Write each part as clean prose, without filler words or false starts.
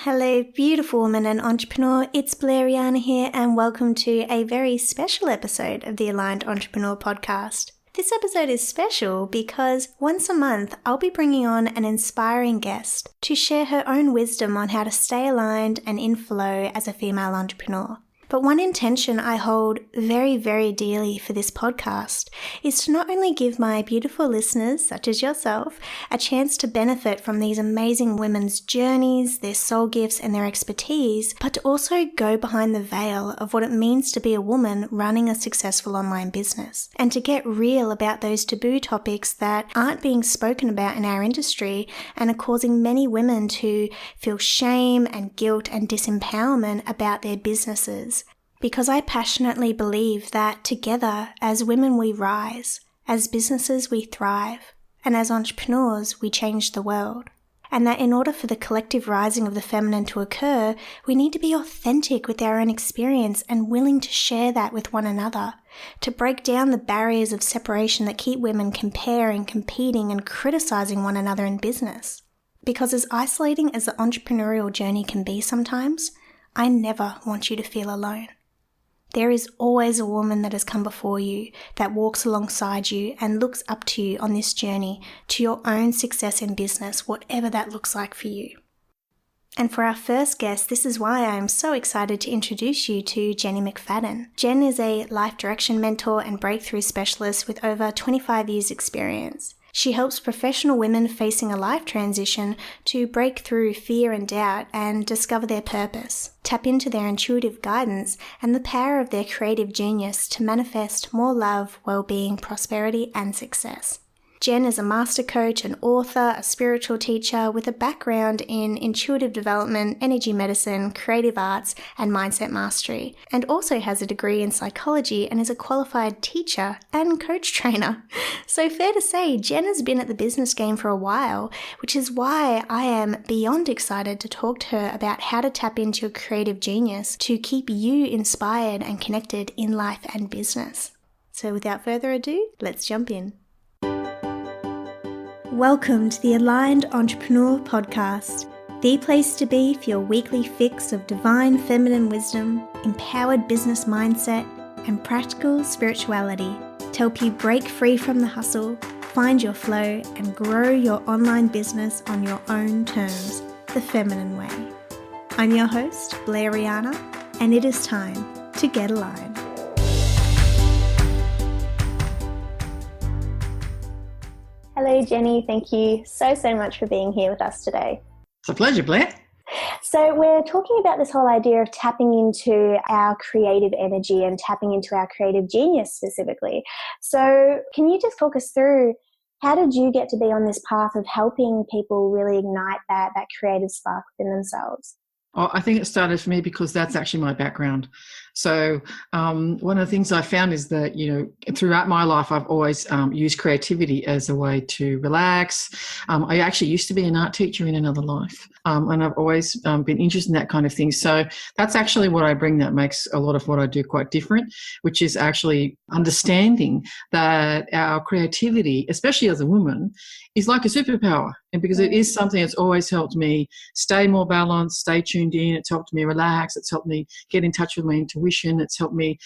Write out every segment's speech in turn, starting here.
Hello, beautiful woman and entrepreneur. It's Blair, Rhianna here, and welcome to a very special episode of the Aligned Entrepreneur Podcast. This episode is special because once a month, I'll be bringing on an inspiring guest to share her own wisdom on how to stay aligned and in flow as a female entrepreneur. But one intention I hold very, very dearly for this podcast is to not only give my beautiful listeners, such as yourself, a chance to benefit from these amazing women's journeys, their soul gifts, and their expertise, but to also go behind the veil of what it means to be a woman running a successful online business, and to get real about those taboo topics that aren't being spoken about in our industry and are causing many women to feel shame and guilt and disempowerment about their businesses. Because I passionately believe that together, as women we rise, as businesses we thrive, and as entrepreneurs we change the world. And that in order for the collective rising of the feminine to occur, we need to be authentic with our own experience and willing to share that with one another, to break down the barriers of separation that keep women comparing, competing, and criticizing one another in business. Because as isolating as the entrepreneurial journey can be sometimes, I never want you to feel alone. There is always a woman that has come before you, that walks alongside you and looks up to you on this journey to your own success in business, whatever that looks like for you. And for our first guest, this is why I am so excited to introduce you to Jenny McFadden. Jen is a life direction mentor and breakthrough specialist with over 25 years experience. She helps professional women facing a life transition to break through fear and doubt and discover their purpose, tap into their intuitive guidance and the power of their creative genius to manifest more love, well-being, prosperity, and success. Jen is a master coach, an author, a spiritual teacher with a background in intuitive development, energy medicine, creative arts, and mindset mastery, and also has a degree in psychology and is a qualified teacher and coach trainer. So fair to say, Jen has been at the business game for a while, which is why I am beyond excited to talk to her about how to tap into your creative genius to keep you inspired and connected in life and business. So without further ado, let's jump in. Welcome to the Aligned Entrepreneur Podcast, the place to be for your weekly fix of divine feminine wisdom, empowered business mindset, and practical spirituality to help you break free from the hustle, find your flow, and grow your online business on your own terms, the feminine way. I'm your host, Blair Rhianna, and it is time to get aligned. Hello, Jenny. Thank you so much for being here with us today. It's a pleasure, Blair. So we're talking about this whole idea of tapping into our creative energy and tapping into our creative genius specifically. So can you just talk us through, how did you get to be on this path of helping people really ignite that creative spark within themselves? Oh, I think it started for me because that's actually my background. So one of the things I found is that, throughout my life, I've always used creativity as a way to relax. I actually used to be an art teacher in another life, and I've always been interested in that kind of thing. So that's actually what I bring that makes a lot of what I do quite different, which is actually understanding that our creativity, especially as a woman, is like a superpower. And because it is something that's always helped me stay more balanced, stay tuned in. It's helped me relax. It's helped me get in touch with my intuition. It's helped me,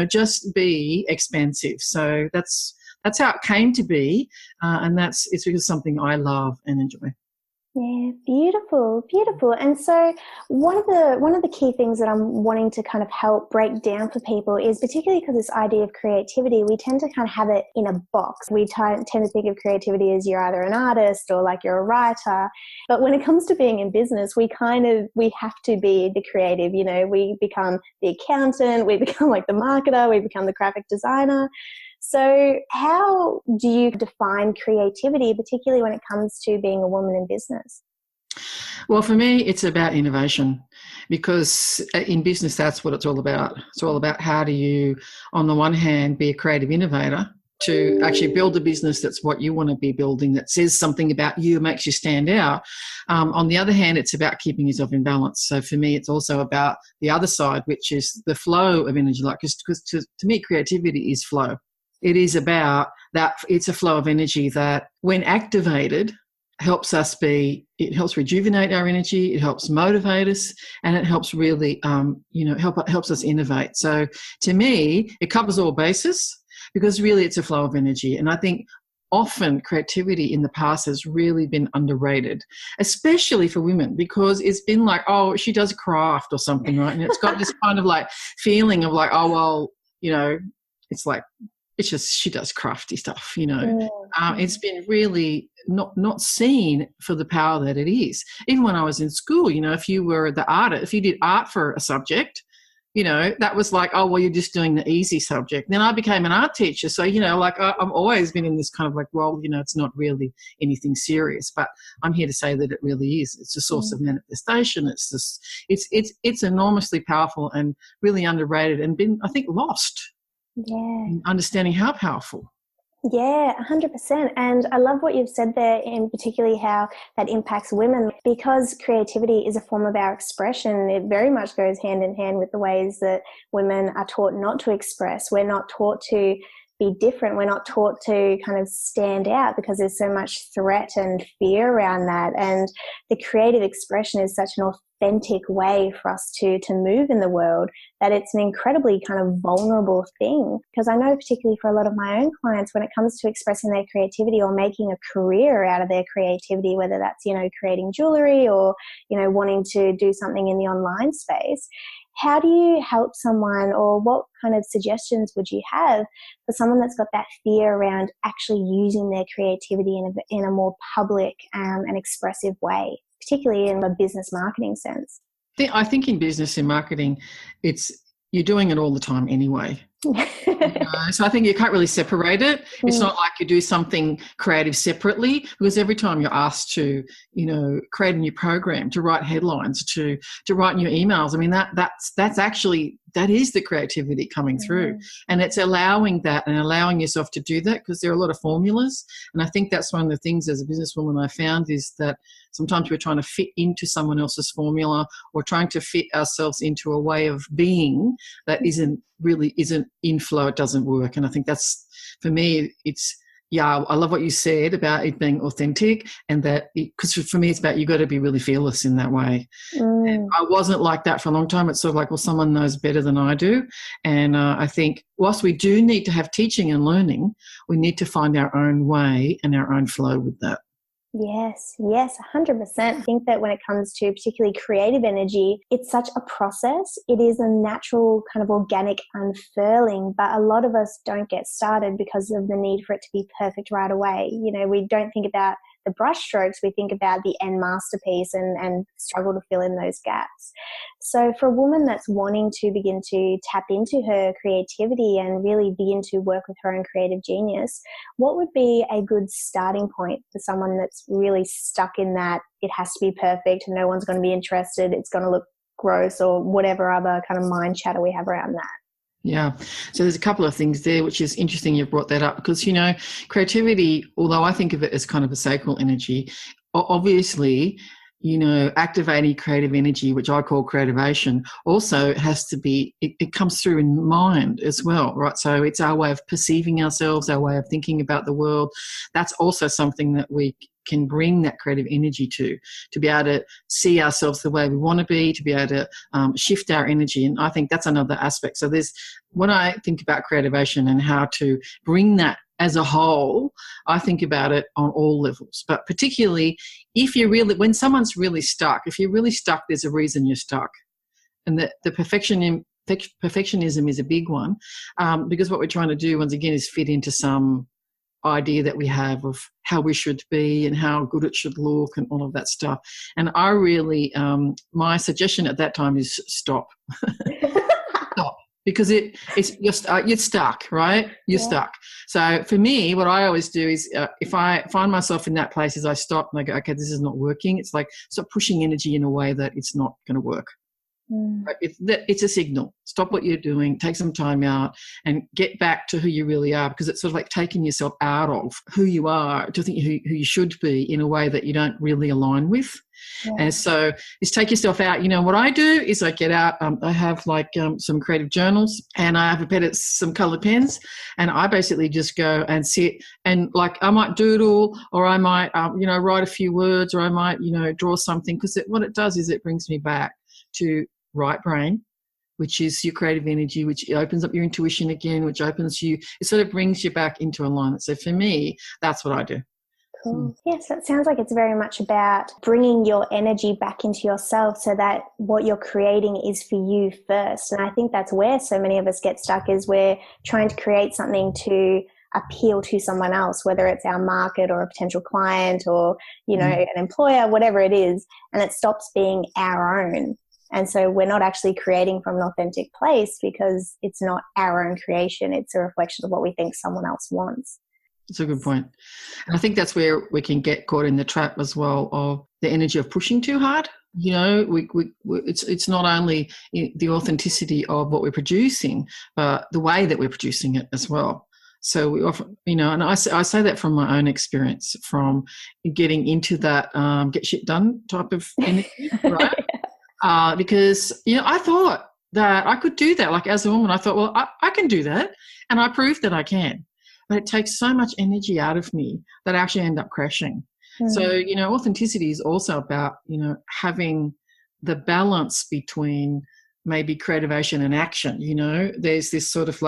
just be expansive. So that's how it came to be. And it's because something I love and enjoy. Yeah, beautiful, beautiful. And so one of the key things that I'm wanting to kind of help break down for people is, particularly because this idea of creativity, we tend to kind of have it in a box. We tend to think of creativity as you're either an artist or like you're a writer. But when it comes to being in business, we have to be the creative. We become the accountant, we become like the marketer, we become the graphic designer. So how do you define creativity, particularly when it comes to being a woman in business? Well, for me, it's about innovation, because in business, that's what it's all about. It's all about how do you, on the one hand, be a creative innovator to actually build a business that's what you want to be building, that says something about you, makes you stand out. On the other hand, it's about keeping yourself in balance. So for me, it's also about the other side, which is the flow of energy. Because to me, creativity is flow. It is about that. It's a flow of energy that, when activated, helps us it helps rejuvenate our energy, it helps motivate us, and it helps really, helps us innovate. So to me, it covers all bases because really it's a flow of energy. And I think often creativity in the past has really been underrated, especially for women, because it's been like, oh, she does craft or something, right? And it's got this kind of like feeling of like, oh, well, it's like, it's just she does crafty stuff, It's been really not seen for the power that it is. Even when I was in school, if you were the artist, if you did art for a subject, that was like, oh, well, you're just doing the easy subject. Then I became an art teacher. So, I've always been in this kind of like, well, it's not really anything serious, but I'm here to say that it really is. It's a source of manifestation. It's just, it's enormously powerful and really underrated and been, I think, lost. Yeah. Understanding how powerful. Yeah, 100%. And I love what you've said there, in particularly how that impacts women, because creativity is a form of our expression. It very much goes hand in hand with the ways that women are taught not to express. We're not taught to be different. We're not taught to kind of stand out because there's so much threat and fear around that. And the creative expression is such an authentic way for us to move in the world that it's an incredibly kind of vulnerable thing. Because I know particularly for a lot of my own clients, when it comes to expressing their creativity or making a career out of their creativity, whether that's, creating jewelry or, wanting to do something in the online space, how do you help someone, or what kind of suggestions would you have for someone that's got that fear around actually using their creativity in a more public and expressive way, particularly in a business marketing sense? I think in business and marketing, you're doing it all the time anyway. So I think you can't really separate it. It's not like you do something creative separately, because every time you're asked to, create a new program, to write headlines, to write new emails, I mean, that's actually, that is the creativity coming through. And it's allowing that and allowing yourself to do that, because there are a lot of formulas. And I think that's one of the things as a businesswoman I found is that sometimes we're trying to fit into someone else's formula, or trying to fit ourselves into a way of being that isn't in flow. It doesn't work. And I think that's, for me, I love what you said about it being authentic, and that, because for me it's about, you got to be really fearless in that way. And I wasn't like that for a long time. It's sort of like, well, someone knows better than I do. And I think whilst we do need to have teaching and learning, we need to find our own way and our own flow with that. Yes, 100%. I think that when it comes to particularly creative energy, it's such a process. It is a natural kind of organic unfurling, but a lot of us don't get started because of the need for it to be perfect right away. We don't think about the brush strokes, we think about the end masterpiece and struggle to fill in those gaps. So for a woman that's wanting to begin to tap into her creativity and really begin to work with her own creative genius, what would be a good starting point for someone that's really stuck in that it has to be perfect, no one's going to be interested, it's going to look gross, or whatever other kind of mind chatter we have around that? Yeah. So there's a couple of things there, which is interesting you've brought that up, because, creativity, although I think of it as kind of a sacral energy, obviously, activating creative energy, which I call creativation, also has to be, it comes through in mind as well, right? So it's our way of perceiving ourselves, our way of thinking about the world. That's also something that we can bring that creative energy to be able to see ourselves the way we want to be able to shift our energy. And I think that's another aspect. So when I think about creativation and how to bring that as a whole, I think about it on all levels, but particularly when someone's really stuck, there's a reason you're stuck. And the perfectionism is a big one, because what we're trying to do, once again, is fit into some idea that we have of how we should be and how good it should look and all of that stuff. And I really, my suggestion at that time is stop. Stop. Because you're stuck, right? You're stuck. So for me, what I always do is if I find myself in that place, is I stop and I go, okay, this is not working. It's like, stop pushing energy in a way that it's not going to work. Right? It's a signal. Stop what you're doing, take some time out and get back to who you really are, because it's sort of like taking yourself out of who you are to think who you should be in a way that you don't really align with. And so is take yourself out. What I do is I get out, I have some creative journals, and I have some coloured pens, and I basically just go and sit and I might doodle, or I might, write a few words, or I might, draw something, because what it does is it brings me back to right brain, which is your creative energy, which opens up your intuition again, which it sort of brings you back into alignment. So for me, that's what I do. Cool. Yes, that sounds like it's very much about bringing your energy back into yourself so that what you're creating is for you first. And I think that's where so many of us get stuck, is we're trying to create something to appeal to someone else, whether it's our market or a potential client or, an employer, whatever it is, and it stops being our own. And so we're not actually creating from an authentic place because it's not our own creation. It's a reflection of what we think someone else wants. That's a good point. And I think that's where we can get caught in the trap as well of the energy of pushing too hard. It's not only the authenticity of what we're producing, but the way that we're producing it as well. So we often, and I say that from my own experience, from getting into that get shit done type of energy, right? Because, I thought that I could do that. As a woman, I thought, well, I can do that. And I proved that I can. But it takes so much energy out of me that I actually end up crashing. So, authenticity is also about, having the balance between maybe creativation and action. There's this sort of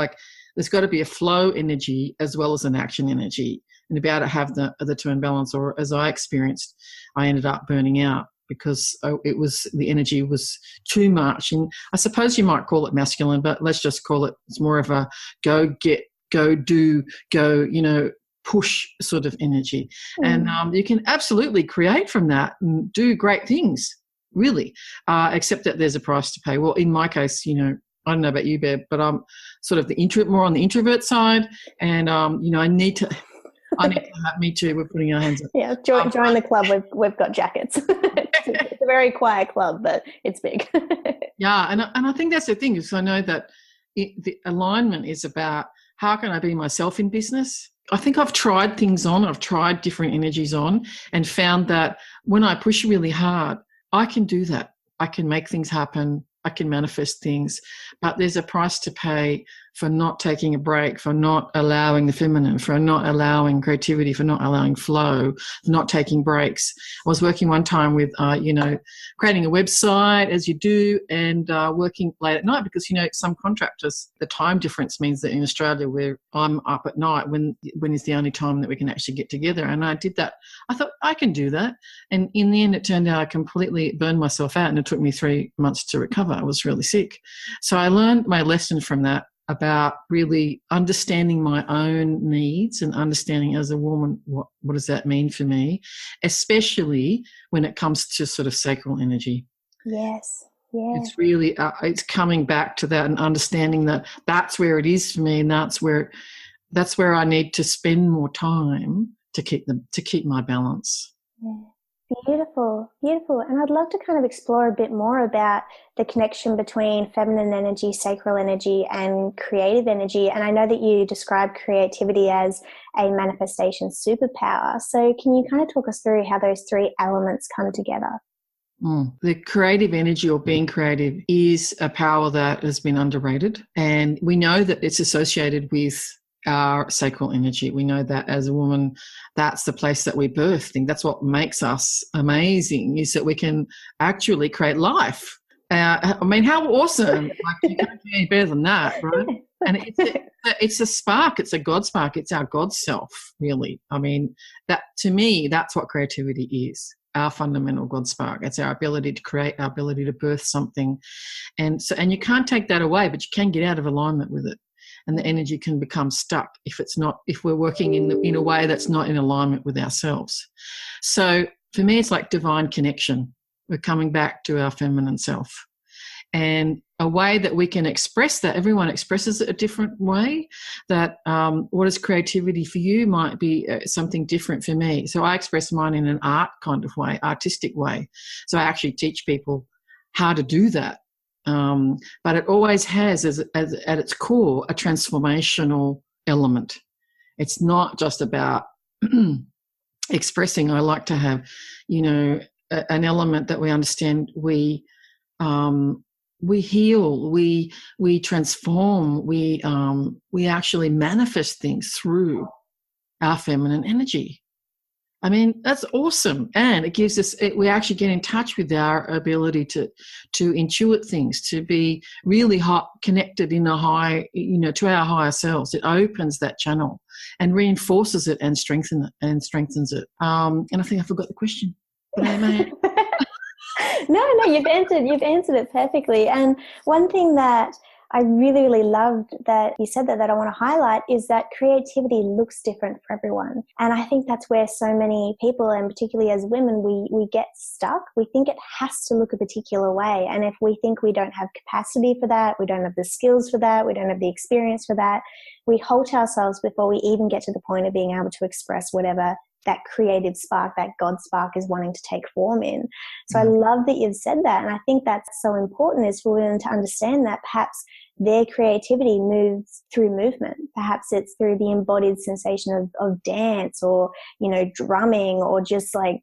there's got to be a flow energy as well as an action energy, and about to have the two in balance. Or as I experienced, I ended up burning out because the energy was too much. And I suppose you might call it masculine, but let's just call it's more of a go get, go do, go, push sort of energy. And you can absolutely create from that and do great things, really, except that there's a price to pay. Well, in my case, I don't know about you, Bear, but I'm sort of more on the introvert side, and I need to have me too. We're putting our hands up. Yeah, join the club. We've got jackets. It's a very quiet club, but it's big. Yeah, and I think that's the thing, is I know that the alignment is about how can I be myself in business. I think I've tried things on. I've tried different energies on, and found that when I push really hard, I can do that. I can make things happen. I can manifest things, but there's a price to pay for not taking a break, for not allowing the feminine, for not allowing creativity, for not allowing flow, for not taking breaks. I was working one time with, creating a website, as you do, and working late at night because, some contractors, the time difference means that in Australia where I'm up at night when is the only time that we can actually get together. And I did that. I thought, I can do that. And in the end, it turned out I completely burned myself out, and it took me 3 months to recover. I was really sick. So I learned my lesson from that, about really understanding my own needs and understanding as a woman what does that mean for me, especially when it comes to sort of sacral energy. Yes. Yeah. It's really it's coming back to that and understanding that that's where it is for me, and that's where I need to spend more time to keep my balance. Yeah. Beautiful, beautiful. And I'd love to kind of explore a bit more about the connection between feminine energy, sacral energy, and creative energy. And I know that you describe creativity as a manifestation superpower. So can you kind of talk us through how those three elements come together? The creative energy, or being creative, is a power that has been underrated. And we know that it's associated with our sacral energy. We know that as a woman, that's the place that we birth. And that's what makes us amazing, is that we can actually create life. How awesome. You can't do any better than that, right? And it's a spark. It's a God spark. It's our God self, really. That, to me, that's what creativity is. Our fundamental God spark. It's our ability to create, our ability to birth something. And you can't take that away, but you can get out of alignment with it. And the energy can become stuck if we're working in a way that's not in alignment with ourselves. So for me, it's like divine connection. We're coming back to our feminine self. And a way that we can express that, everyone expresses it a different way, that what is creativity for you might be something different for me. So I express mine in an art kind of way, artistic way. So I actually teach people how to do that. But it always has at its core a transformational element. It's not just about expressing. I like to have, an element that we understand. We heal, we transform, we actually manifest things through our feminine energy. I mean, that's awesome. And it gives us, we actually get in touch with our ability to intuit things, to be really connected in a high, to our higher selves. It opens that channel and reinforces it and strengthens it. And I think I forgot the question. But I may. No, you've answered it perfectly. And one thing that I really, really loved that you said that I want to highlight is that creativity looks different for everyone. And I think that's where so many people, and particularly as women, we get stuck. We think it has to look a particular way. And if we think we don't have capacity for that, we don't have the skills for that, we don't have the experience for that, we halt ourselves before we even get to the point of being able to express whatever that creative spark, that God spark is wanting to take form in. So I love that you've said that. And I think that's so important, is for women to understand that perhaps their creativity moves through movement. Perhaps it's through the embodied sensation of dance, or, drumming, or just like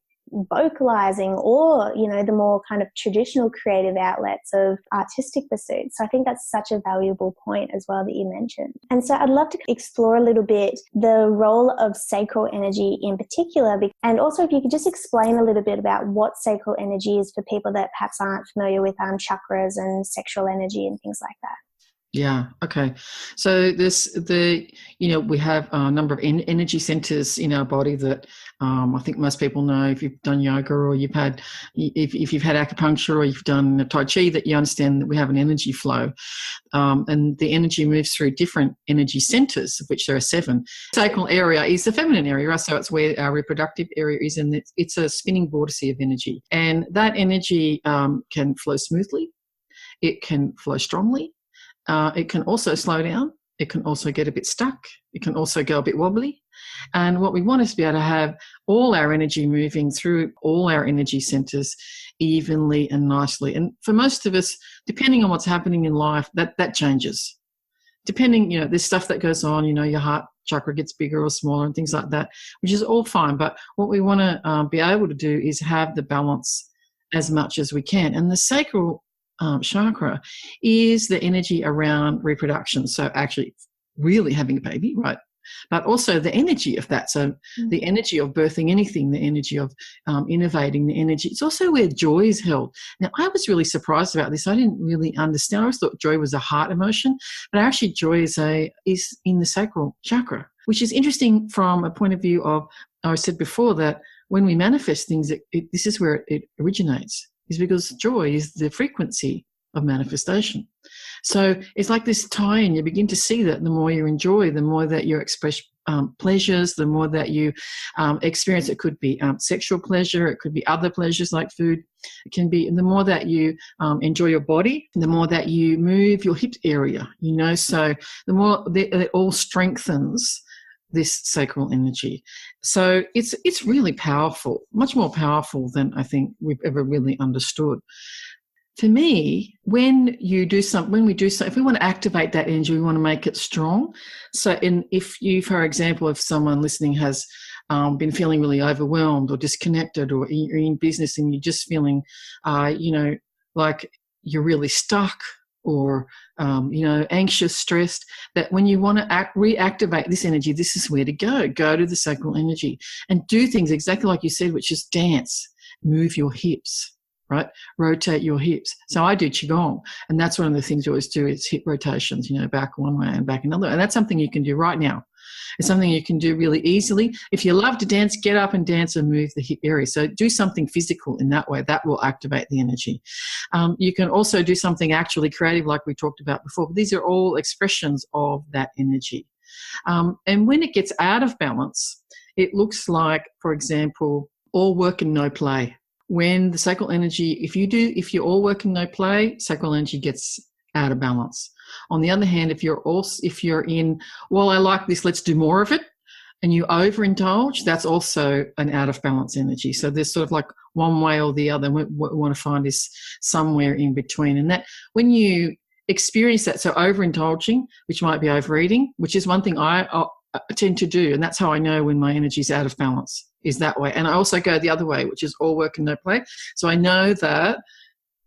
vocalizing, or, the more kind of traditional creative outlets of artistic pursuits. So I think that's such a valuable point as well that you mentioned. And so I'd love to explore a little bit the role of sacral energy in particular. And also if you could just explain a little bit about what sacral energy is for people that perhaps aren't familiar with chakras and sexual energy and things like that. Yeah. Okay. So we have a number of energy centers in our body that I think most people know. If you've done yoga, or if you've had acupuncture, or you've done Tai Chi, that you understand that we have an energy flow, and the energy moves through different energy centers, of which there are 7. Sacral area is the feminine area, so it's where our reproductive area is, and it's a spinning vortex of energy, and that energy can flow smoothly, it can flow strongly. It can also slow down. It can also get a bit stuck. It can also go a bit wobbly. And what we want is to be able to have all our energy moving through all our energy centers evenly and nicely. And for most of us, depending on what's happening in life, that changes. Depending, there's stuff that goes on, your heart chakra gets bigger or smaller and things like that, which is all fine. But what we want to be able to do is have the balance as much as we can. And the sacral chakra is the energy around reproduction, so actually really having a baby, right? But also the energy of that, so the energy of birthing anything, the energy of innovating, the energy. It's also where joy is held. Now, I was really surprised about this. I didn't really understand. I always thought joy was a heart emotion, but actually joy is in the sacral chakra, which is interesting from a point of view of, I said before that when we manifest things, this is where it originates. Is because joy is the frequency of manifestation. So it's like this tie-in. You begin to see that the more you enjoy, the more that you express pleasures, the more that you experience. It could be sexual pleasure, it could be other pleasures like food. It can be, the more that you enjoy your body, the more that you move your hip area, so the more it all strengthens this sacral energy. So it's really powerful, much more powerful than I think we've ever really understood. For me, when we do something, if we want to activate that energy, we want to make it strong. So if for example, if someone listening has been feeling really overwhelmed or disconnected, or you're in business and you're just feeling, like you're really stuck, or anxious, stressed, that when you want to reactivate this energy, this is where to go to the sacral energy and do things exactly like you said, which is dance, move your hips, right? Rotate your hips. So I do Qigong, and that's one of the things you always do is hip rotations, back one way and back another. And that's something you can do right now. It's something you can do really easily. If you love to dance, get up and dance and move the hip area. So do something physical in that way. That will activate the energy. You can also do something actually creative like we talked about before. But these are all expressions of that energy. And when it gets out of balance, it looks like, for example, all work and no play. When the sacral energy, if you're all work and no play, sacral energy gets out of balance. On the other hand, if you're in, well, I like this, let's do more of it, and you overindulge, that's also an out of balance energy. So there's sort of like one way or the other. What we want to find is somewhere in between. And that when you experience that, so overindulging, which might be overeating, which is one thing I tend to do, and that's how I know when my energy is out of balance, is that way. And I also go the other way, which is all work and no play. So I know that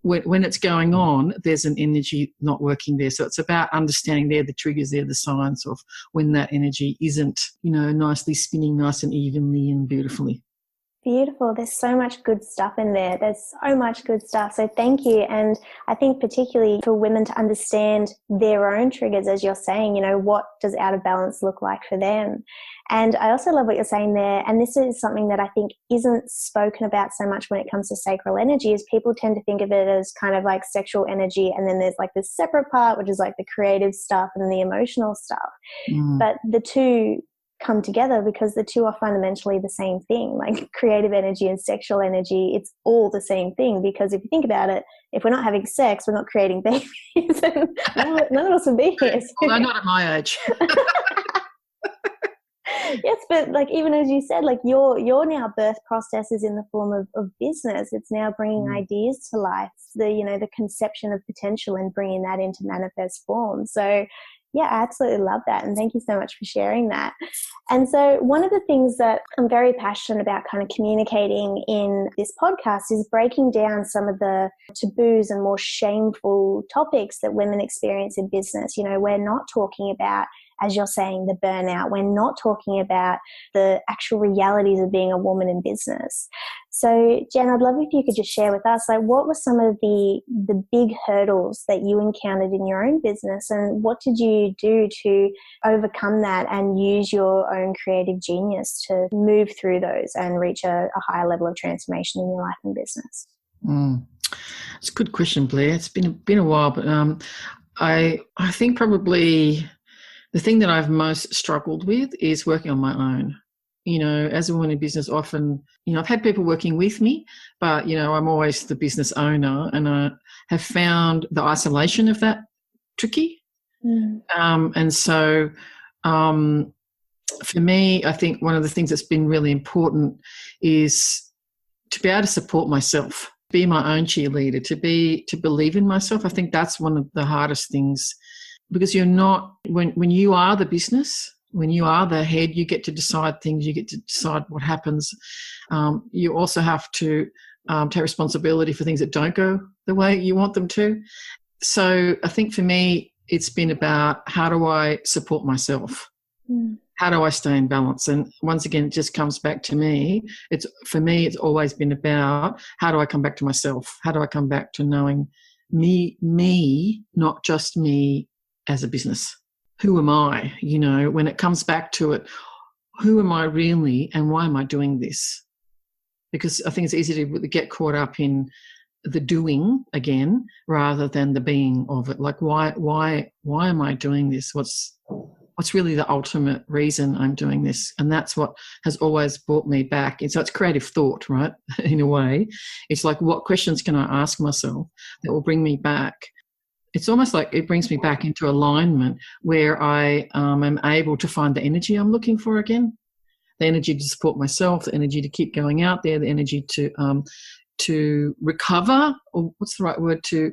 when it's going on, there's an energy not working there. So it's about understanding there the triggers, there the signs of when that energy isn't, nicely spinning nice and evenly and beautifully. Beautiful. There's so much good stuff in there. There's so much good stuff. So thank you. And I think particularly for women to understand their own triggers, as you're saying, what does out of balance look like for them? And I also love what you're saying there. And this is something that I think isn't spoken about so much when it comes to sacral energy, is people tend to think of it as kind of like sexual energy. And then there's like this separate part, which is like the creative stuff and the emotional stuff. But the two come together because the two are fundamentally the same thing. Like creative energy and sexual energy, it's all the same thing, because if you think about it, if we're not having sex, we're not creating babies, and none of us would be here. Well, not at my age. Yes, but like even as you said, like your now birth process is in the form of business. It's now bringing ideas to life, the conception of potential and bringing that into manifest form. So yeah, I absolutely love that. And thank you so much for sharing that. And so one of the things that I'm very passionate about kind of communicating in this podcast is breaking down some of the taboos and more shameful topics that women experience in business. We're not talking about, as you're saying, the burnout. We're not talking about the actual realities of being a woman in business. So, Jen, I'd love if you could just share with us, like, what were some of the big hurdles that you encountered in your own business, and what did you do to overcome that and use your own creative genius to move through those and reach a higher level of transformation in your life and business? It's a good question, Blair. It's been a while, but I think probably the thing that I've most struggled with is working on my own. As a woman in business, often, I've had people working with me, but, I'm always the business owner, and I have found the isolation of that tricky. And so for me, I think one of the things that's been really important is to be able to support myself, be my own cheerleader, to believe in myself. I think that's one of the hardest things, because you're not, when you are the business, when you are the head, you get to decide things, you get to decide what happens. You also have to take responsibility for things that don't go the way you want them to. So I think for me, it's been about, how do I support myself? How do I stay in balance? And once again, it just comes back to me. For me, it's always been about, how do I come back to myself? How do I come back to knowing me, not just me as a business? Who am I? When it comes back to it, who am I really, and why am I doing this? Because I think it's easy to get caught up in the doing again rather than the being of it. Like, why am I doing this? What's really the ultimate reason I'm doing this? And that's what has always brought me back. And so it's creative thought, right? In a way, it's like, what questions can I ask myself that will bring me back? It's almost like it brings me back into alignment, where I am able to find the energy I'm looking for again, the energy to support myself, the energy to keep going out there, the energy to recover, or what's the right word, to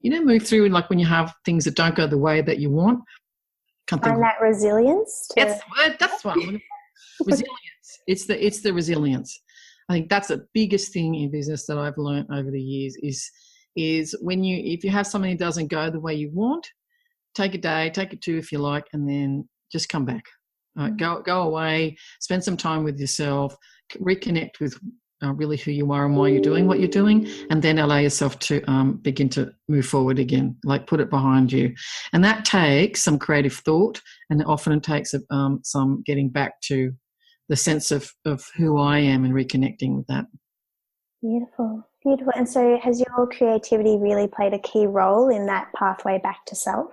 move through, like when you have things that don't go the way that you want. Find that resilience. That's the word. That's what resilience. It's the resilience. I think that's the biggest thing in business that I've learned over the years is if you have something that doesn't go the way you want, take a day, take it two if you like, and then just come back. Go away, spend some time with yourself, reconnect with really who you are and why you're doing what you're doing, and then allow yourself to begin to move forward again, like put it behind you. And that takes some creative thought, and often it takes some getting back to the sense of who I am and reconnecting with that. Beautiful. Beautiful. And so has your creativity really played a key role in that pathway back to self?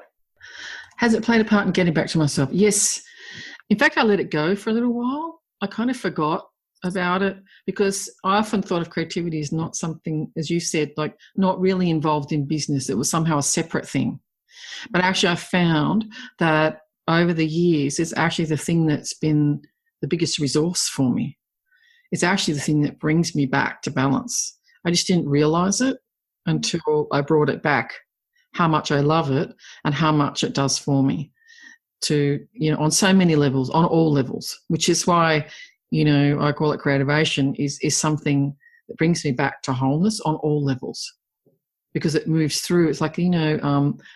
Has it played a part in getting back to myself? Yes. In fact, I let it go for a little while. I kind of forgot about it, because I often thought of creativity as not something, as you said, like not really involved in business. It was somehow a separate thing. But actually I found that over the years, it's actually the thing that's been the biggest resource for me. It's actually the thing that brings me back to balance. I just didn't realise it until I brought it back, how much I love it and how much it does for me. to, on so many levels, on all levels, which is why, I call it creativation is something that brings me back to wholeness on all levels, because it moves through. It's like,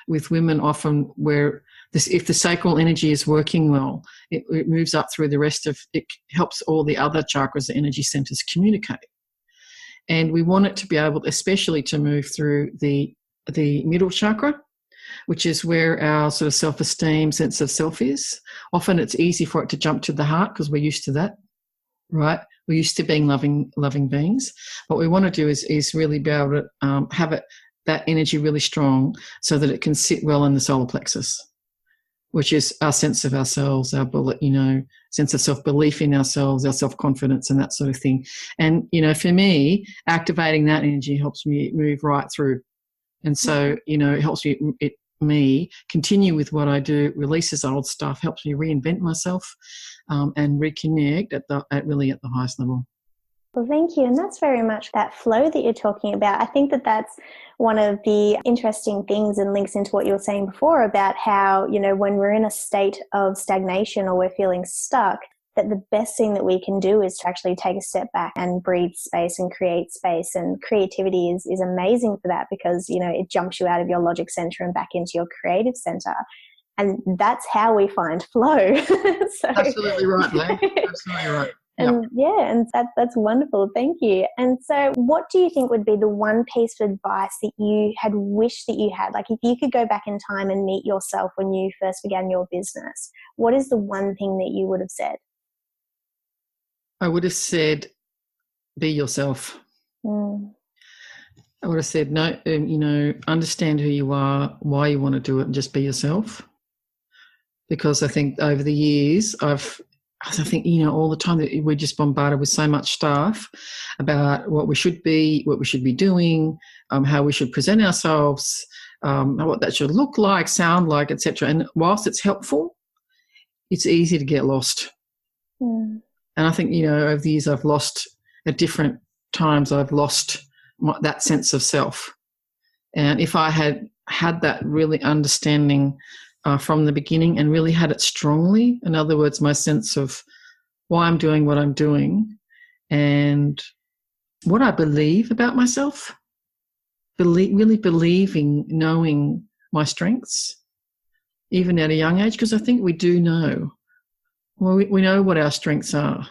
with women often where if the sacral energy is working well, it moves up through the rest of, it helps all the other chakras, the energy centers communicate. And we want it to be able, especially to move through the middle chakra, which is where our sort of self-esteem, sense of self is. Often it's easy for it to jump to the heart because we're used to that, right? We're used to being loving beings. What we want to do is really be able to have that energy really strong so that it can sit well in the solar plexus, which is our sense of ourselves, our sense of self-belief in ourselves, our self-confidence and that sort of thing. And, for me, activating that energy helps me move right through. And so, it helps me continue with what I do, releases old stuff, helps me reinvent myself and reconnect at really the highest level. Well, thank you. And that's very much that flow that you're talking about. I think that that's one of the interesting things and links into what you were saying before about how, when we're in a state of stagnation or we're feeling stuck, that the best thing that we can do is to actually take a step back and breathe space and create space. And creativity is amazing for that because, it jumps you out of your logic center and back into your creative center. And that's how we find flow. So, absolutely right, Blair. Absolutely right. And and that's wonderful. Thank you. And so what do you think would be the one piece of advice that you had wished that you had? Like if you could go back in time and meet yourself when you first began your business, what is the one thing that you would have said? I would have said, be yourself. I would have said, no, understand who you are, why you want to do it, and just be yourself. Because I think over the years, all the time that we're just bombarded with so much stuff about what we should be doing, how we should present ourselves, what that should look like, sound like, etc. And whilst it's helpful, it's easy to get lost. And I think, over the years at different times, I've lost that sense of self. And if I had that really understanding from the beginning and really had it strongly, in other words, my sense of why I'm doing what I'm doing and what I believe about myself, really believing, knowing my strengths, even at a young age, because I think we do know. Well, we know what our strengths are.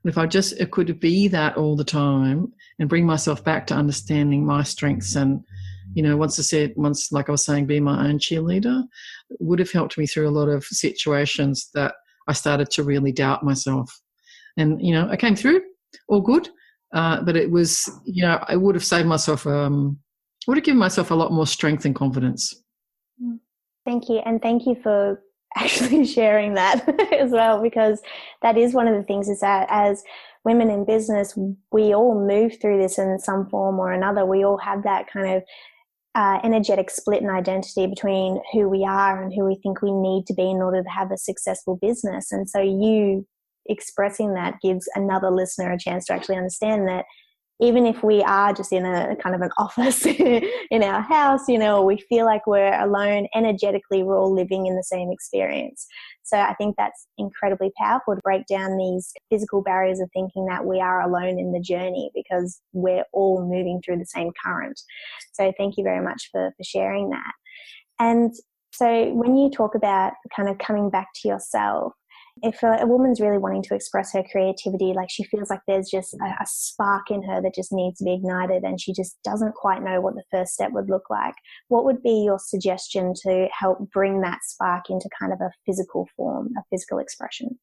If I could be that all the time and bring myself back to understanding my strengths and, once, like I was saying, be my own cheerleader, would have helped me through a lot of situations that I started to really doubt myself. And, I came through all good, but it was, I would have saved myself, would have given myself a lot more strength and confidence. Thank you. And thank you for actually sharing that as well, because that is one of the things is that as women in business, we all move through this in some form or another. We all have that kind of energetic split in identity between who we are and who we think we need to be in order to have a successful business. And so you expressing that gives another listener a chance to actually understand that even if we are just in a kind of an office in our house, we feel like we're alone, energetically we're all living in the same experience. So I think that's incredibly powerful to break down these physical barriers of thinking that we are alone in the journey because we're all moving through the same current. So thank you very much for sharing that. And so when you talk about kind of coming back to yourself, if a woman's really wanting to express her creativity, like she feels like there's just a spark in her that just needs to be ignited and she just doesn't quite know what the first step would look like, what would be your suggestion to help bring that spark into kind of a physical form, a physical expression?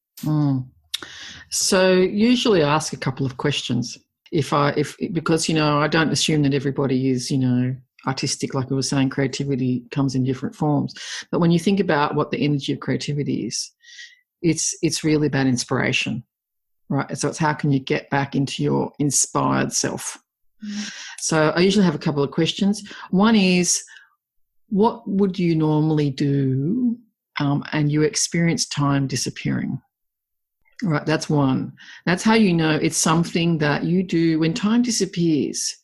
So usually I ask a couple of questions because I don't assume that everybody is, artistic, like we were saying, creativity comes in different forms. But when you think about what the energy of creativity is, it's really about inspiration, right? So it's how can you get back into your inspired self? So I usually have a couple of questions. One is, what would you normally do and you experience time disappearing? Right, that's one. That's how you know it's something that you do when time disappears.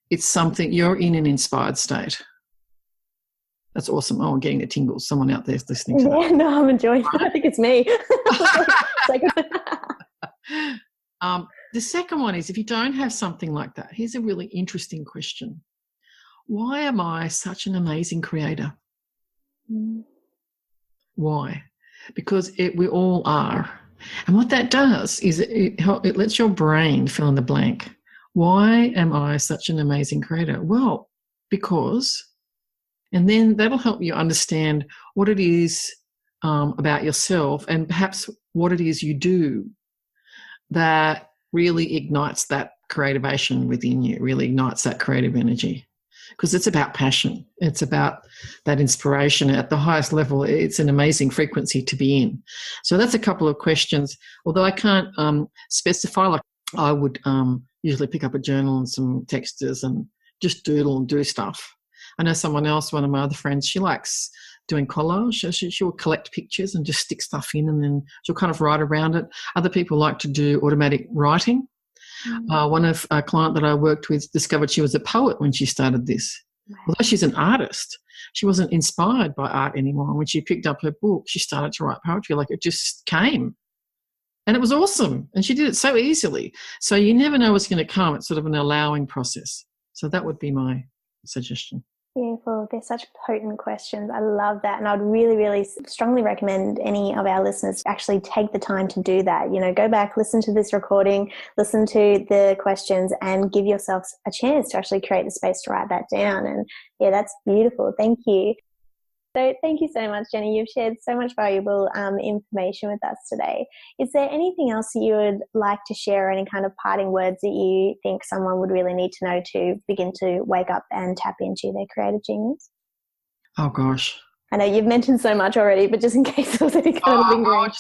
It's something you're in an inspired state. That's awesome. Oh, I'm getting the tingles. Someone out there is listening to that. No, I'm enjoying it. I think it's me. The second one is, if you don't have something like that, here's a really interesting question. Why am I such an amazing creator? Why? Because we all are. And what that does is it lets your brain fill in the blank. Why am I such an amazing creator? Well, because, and then that'll help you understand what it is about yourself, and perhaps what it is you do that really ignites that creativation within you, really ignites that creative energy. Because it's about passion. It's about that inspiration at the highest level. It's an amazing frequency to be in. So that's a couple of questions. Although I can't specify, like I would usually pick up a journal and some textures and just doodle and do stuff. I know someone else, one of my other friends, she likes doing collage. She'll collect pictures and just stick stuff in, and then she'll kind of write around it. Other people like to do automatic writing. One of a client that I worked with discovered she was a poet when she started this. Although she's an artist, she wasn't inspired by art anymore. And when she picked up her book, she started to write poetry. Like, it just came. And it was awesome. And she did it so easily. So you never know what's going to come. It's sort of an allowing process. So that would be my suggestion. Beautiful. They're such potent questions. I love that. And I'd really, really strongly recommend any of our listeners actually take the time to do that. Go back, listen to this recording, listen to the questions, and give yourself a chance to actually create the space to write that down. And yeah, that's beautiful. Thank you. So thank you so much, Jenny. You've shared so much valuable information with us today. Is there anything else you would like to share, or any kind of parting words that you think someone would really need to know to begin to wake up and tap into their creative genius? Oh, gosh. I know you've mentioned so much already, but just in case there was any kind of lingering.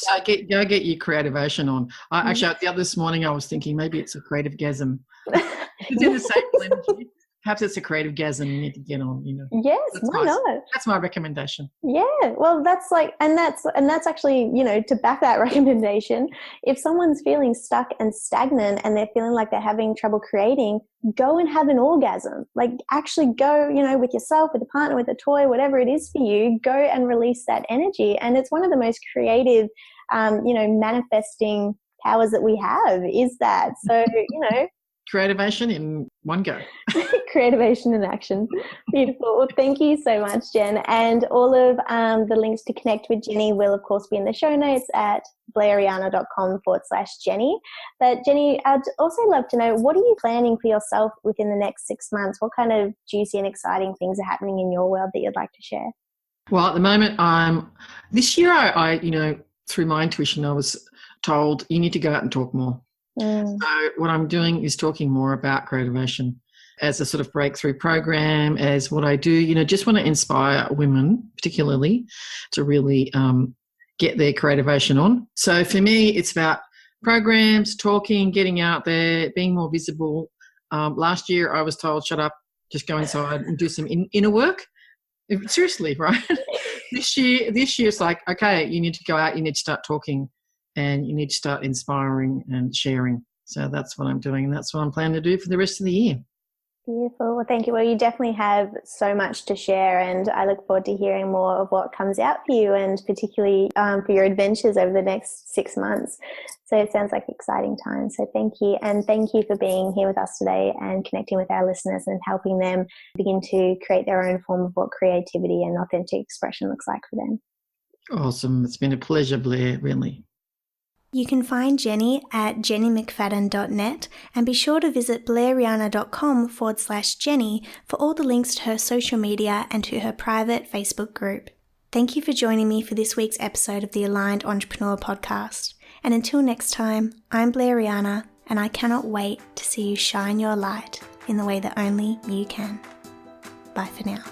Go get your creativation on. Actually, the other this morning I was thinking maybe it's a creative gasm. It's in the sacral energy. Perhaps it's a creative gasm you need to get on, Yes, why not? That's my recommendation. Yeah, well, that's actually, to back that recommendation, if someone's feeling stuck and stagnant and they're feeling like they're having trouble creating, go and have an orgasm. Like, actually go, with yourself, with a partner, with a toy, whatever it is for you, go and release that energy. And it's one of the most creative, manifesting powers that we have, is that. So, Creativation in one go. Creativation in action. Beautiful. Well, thank you so much, Jen. And all of the links to connect with Jenny will, of course, be in the show notes at blairrhianna.com/Jenny. But Jenny, I'd also love to know, what are you planning for yourself within the next 6 months? What kind of juicy and exciting things are happening in your world that you'd like to share? Well, at the moment, this year, I through my intuition, I was told you need to go out and talk more. So what I'm doing is talking more about Creativation as a sort of breakthrough program, as what I do, just want to inspire women particularly to really get their Creativation on. So for me, it's about programs, talking, getting out there, being more visible. Last year I was told, shut up, just go inside and do some inner work. Seriously, right? This year it's like, okay, you need to go out, you need to start talking, and you need to start inspiring and sharing. So that's what I'm doing, and that's what I'm planning to do for the rest of the year. Beautiful. Well, thank you. Well, you definitely have so much to share, and I look forward to hearing more of what comes out for you, and particularly for your adventures over the next 6 months. So it sounds like exciting times. So thank you. And thank you for being here with us today and connecting with our listeners and helping them begin to create their own form of what creativity and authentic expression looks like for them. Awesome. It's been a pleasure, Blair, really. You can find Jenny at jennymcfadden.net, and be sure to visit blairrhianna.com/Jenny for all the links to her social media and to her private Facebook group. Thank you for joining me for this week's episode of the Aligned Entrepreneur Podcast. And until next time, I'm Blair Rhianna, and I cannot wait to see you shine your light in the way that only you can. Bye for now.